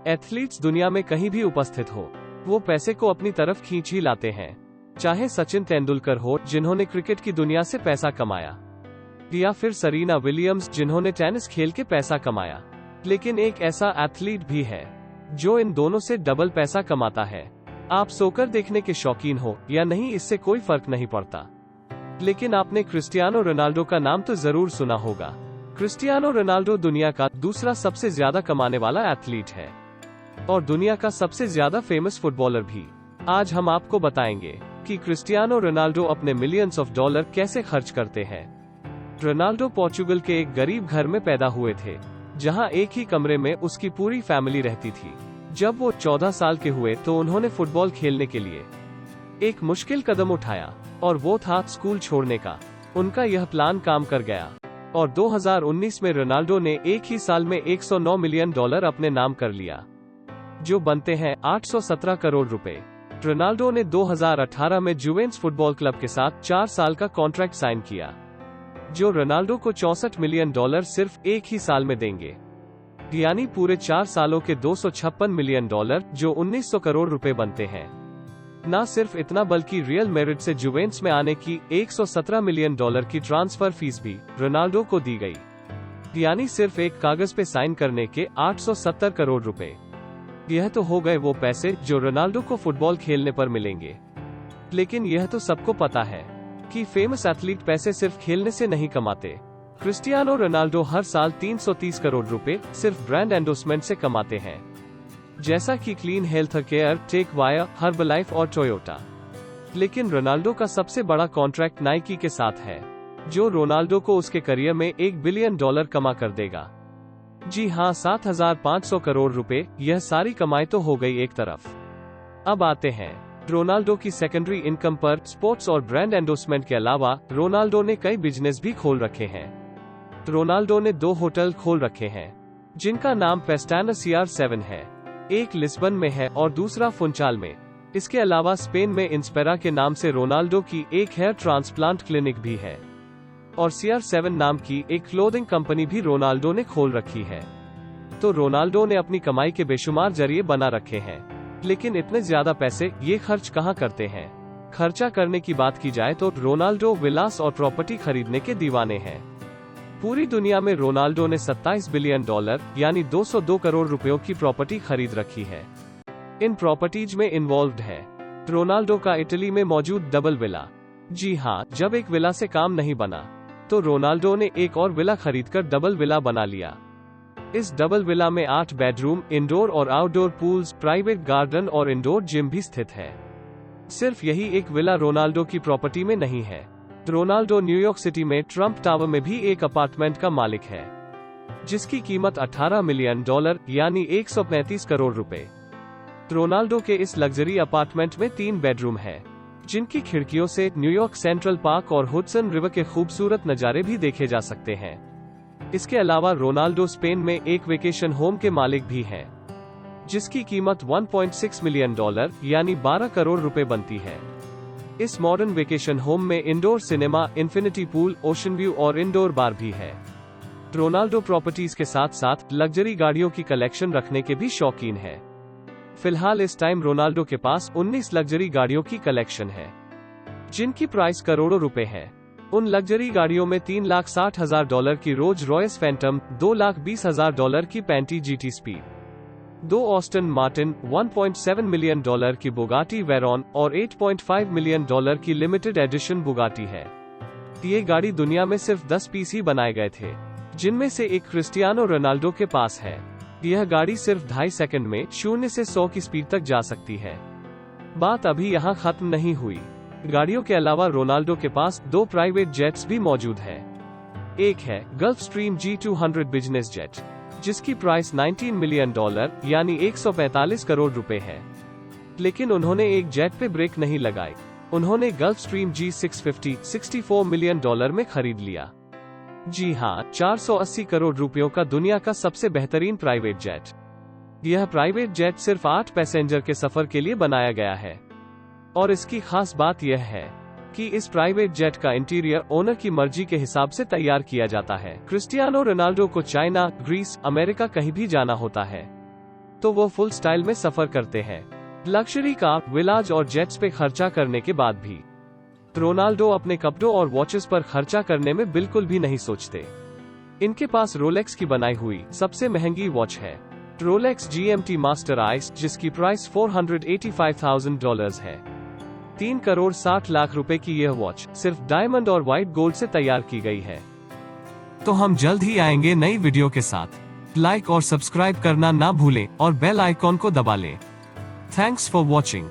Athletes दुनिया में कहीं भी उपस्थित हो, वो पैसे को अपनी तरफ खींच ही लाते हैं। चाहे सचिन तेंदुलकर हो, जिन्होंने क्रिकेट की दुनिया से पैसा कमाया, या फिर सरीना विलियम्स, जिन्होंने टेनिस खेल के पैसा कमाया। लेकिन एक ऐसा एथलीट भी है जो इन दोनों से डबल पैसा कमाता है। आप सोकर देखने के शौकीन हो या नहीं, इससे कोई फर्क नहीं पड़ता, लेकिन आपने क्रिस्टियानो रोनाल्डो का नाम तो जरूर सुना होगा। क्रिस्टियानो रोनाल्डो दुनिया का दूसरा सबसे ज्यादा कमाने वाला एथलीट है और दुनिया का सबसे ज्यादा फेमस फुटबॉलर भी। आज हम आपको बताएंगे कि क्रिस्टियानो रोनाल्डो अपने मिलियंस ऑफ डॉलर कैसे खर्च करते हैं। रोनाल्डो पोर्चुगल के एक गरीब घर में पैदा हुए थे, जहां एक ही कमरे में उसकी पूरी फैमिली रहती थी। जब वो 14 साल के हुए तो उन्होंने फुटबॉल खेलने के लिए एक मुश्किल कदम उठाया और वो था स्कूल छोड़ने का। उनका यह प्लान काम कर गया और 2019 में रोनाल्डो ने एक ही साल में 109 मिलियन डॉलर अपने नाम कर लिया, जो बनते हैं 817 करोड़ रुपए। रोनाल्डो ने 2018 में जुवेंटस फुटबॉल क्लब के साथ 4 साल का कॉन्ट्रैक्ट साइन किया, जो रोनाल्डो को 64 मिलियन डॉलर सिर्फ एक ही साल में देंगे, यानी पूरे 4 सालों के 256 मिलियन डॉलर, जो 1900 करोड़ रुपए बनते हैं। न सिर्फ इतना, बल्कि रियल मेरिट से जुवेंटस में आने की 117 मिलियन डॉलर की ट्रांसफर फीस भी रोनाल्डो को दी गई, यानी सिर्फ एक कागज पे साइन करने के 870 करोड़ रुपए। यह तो हो गए वो पैसे जो रोनाल्डो को फुटबॉल खेलने पर मिलेंगे। लेकिन यह तो सबको पता है कि फेमस एथलीट पैसे सिर्फ खेलने से नहीं कमाते। क्रिस्टियानो रोनाल्डो हर साल 330 करोड़ रुपए सिर्फ ब्रांड एंडोर्समेंट से कमाते हैं, जैसा कि clean health care, tech wire, Herbalife और टोयोटा। लेकिन रोनाल्डो का सबसे बड़ा कॉन्ट्रैक्ट नाइकी के साथ है, जो रोनाल्डो को उसके करियर में $1 बिलियन कमा कर देगा। जी हाँ, 7,500 करोड़ रुपए। यह सारी कमाई तो हो गई एक तरफ। अब आते हैं रोनाल्डो की सेकेंडरी इनकम पर। स्पोर्ट्स और ब्रांड एंडोर्समेंट के अलावा रोनाल्डो ने कई बिजनेस भी खोल रखे हैं। रोनाल्डो ने 2 होटल खोल रखे हैं, जिनका नाम पेस्टाना CR7 है। एक लिस्बन में है और दूसरा फुंचाल में। इसके अलावा स्पेन में इंस्पेरा के नाम से रोनाल्डो की एक हेयर ट्रांसप्लांट क्लिनिक भी है और CR7 नाम की एक क्लोथिंग कंपनी भी रोनाल्डो ने खोल रखी है। तो रोनाल्डो ने अपनी कमाई के बेशुमार जरिए बना रखे हैं, लेकिन इतने ज्यादा पैसे ये खर्च कहाँ करते हैं? खर्चा करने की बात की जाए तो रोनाल्डो विलास और प्रॉपर्टी खरीदने के दीवाने हैं। पूरी दुनिया में रोनाल्डो ने 27 बिलियन डॉलर यानी 202 करोड़ रुपयों की प्रॉपर्टी खरीद रखी है। इन प्रॉपर्टीज में इन्वॉल्व्ड है रोनाल्डो का इटली में मौजूद डबल विला। जी हाँ, जब एक विला से काम नहीं बना तो रोनाल्डो ने एक और विला खरीदकर डबल विला बना लिया। इस डबल विला में 8 बेडरूम, इंडोर और आउटडोर पूल्स, प्राइवेट गार्डन और इंडोर जिम भी स्थित है। सिर्फ यही एक विला रोनाल्डो की प्रॉपर्टी में नहीं है। रोनाल्डो न्यूयॉर्क सिटी में ट्रंप टावर में भी एक अपार्टमेंट का मालिक है, जिसकी कीमत 18 मिलियन डॉलर यानी 135 करोड़ रुपए। रोनाल्डो के इस लग्जरी अपार्टमेंट में 3 बेडरूम है, जिनकी खिड़कियों से न्यूयॉर्क सेंट्रल पार्क और हुडसन रिवर के खूबसूरत नज़ारे भी देखे जा सकते हैं। इसके अलावा रोनाल्डो स्पेन में एक वेकेशन होम के मालिक भी हैं, जिसकी कीमत 1.6 मिलियन डॉलर यानी 12 करोड़ रुपए बनती है। इस मॉडर्न वेकेशन होम में indoor cinema, infinity pool, ocean view और इंडोर बार भी है। रोनाल्डो प्रॉपर्टीज के साथ साथ लग्जरी गाड़ियों की कलेक्शन रखने के भी शौकीन है। फिलहाल इस टाइम रोनाल्डो के पास 19 लग्जरी गाड़ियों की कलेक्शन है, जिनकी प्राइस करोड़ों रुपए है। उन लग्जरी गाड़ियों में $3,60,000 की रोल्स रॉयस फैंटम, $2,20,000 की panty GT speed, 2 Austin Martin, $1.7 million की बुगाटी वेरॉन और $8.5 मिलियन की लिमिटेड एडिशन बुगाटी है। ये गाड़ी दुनिया में सिर्फ 10 पीस ही बनाए गए थे, जिनमें से एक क्रिस्टियानो रोनाल्डो के पास है। यह गाड़ी सिर्फ 2.5 सेकंड में 0 से 100 की स्पीड तक जा सकती है। बात अभी यहाँ खत्म नहीं हुई। गाड़ियों के अलावा रोनाल्डो के पास 2 प्राइवेट जेट्स भी मौजूद है। एक है gulf stream G200 business jet, जिसकी प्राइस $19 मिलियन यानी 145 करोड़ रुपए है। लेकिन उन्होंने एक जेट पे ब्रेक नहीं लगाई। उन्होंने गल्फ स्ट्रीम G650 $64 मिलियन में खरीद लिया। जी हाँ, 480 करोड़ रुपयों का दुनिया का सबसे बेहतरीन प्राइवेट जेट। यह प्राइवेट जेट सिर्फ 8 पैसेंजर के सफर के लिए बनाया गया है और इसकी खास बात यह है कि इस प्राइवेट जेट का इंटीरियर ओनर की मर्जी के हिसाब से तैयार किया जाता है। क्रिस्टियानो रोनाल्डो को चाइना, ग्रीस, अमेरिका कहीं भी जाना होता है तो वो फुल स्टाइल में सफर करते हैं। लग्जरी कार, विलाज और जेट्स पे खर्चा करने के बाद भी रोनाल्डो अपने कपड़ों और वॉचेस पर खर्चा करने में बिल्कुल भी नहीं सोचते। इनके पास रोलेक्स की बनाई हुई सबसे महंगी वॉच है, रोलेक्स GMT मास्टर आइस, जिसकी प्राइस $485,000 है। 3 करोड़ 60 लाख रुपए की यह वॉच सिर्फ डायमंड और व्हाइट गोल्ड से तैयार की गई है। तो हम जल्द ही आएंगे नई वीडियो के साथ। लाइक और सब्सक्राइब करना ना भूलें और बेल आइकॉन को दबा लें। Thanks for watching.